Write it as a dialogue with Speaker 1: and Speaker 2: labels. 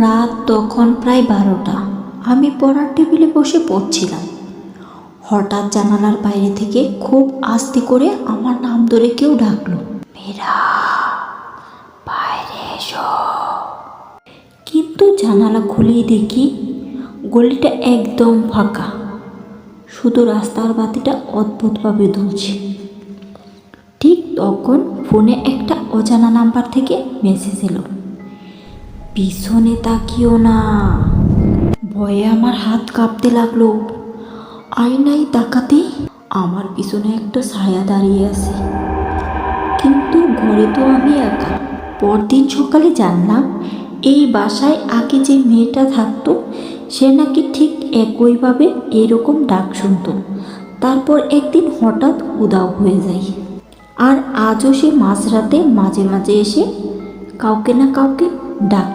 Speaker 1: রাত তখন প্রায় 12টা। আমি পড়ার টেবিলে বসে পড়ছিলাম। হঠাৎ জানালার বাইরে থেকে খুব আস্তে করে আমার নাম ধরে কেউ ডাকলো, মীরা, বাইরে এসো। কিন্তু জানালা খুলেই দেখি গলিটা একদম ফাঁকা, শুধু রাস্তার বাতিটা অদ্ভুতভাবে দুলছে। ঠিক তখন ফোনে একটা অজানা নাম্বার থেকে মেসেজ এলো, পিছনে তাকিও না। ভয়ে আমার হাত কাঁপতে লাগলো। আয়নায় তাকাতেই আমার পিছনে একটা ছায়া দাঁড়িয়ে আছে, কিন্তু ঘরে তো আমি একা। পরদিন সকালে জানলাম এই বাসায় আগে যে মেয়েটা থাকতো সে নাকি ঠিক একইভাবে এরকম ডাক শুনতো। তারপর একদিন হঠাৎ উধাও হয়ে যায়। আর আজও সে মাঝরাতে মাঝে মাঝে এসে কাউকে না কাউকে ডাক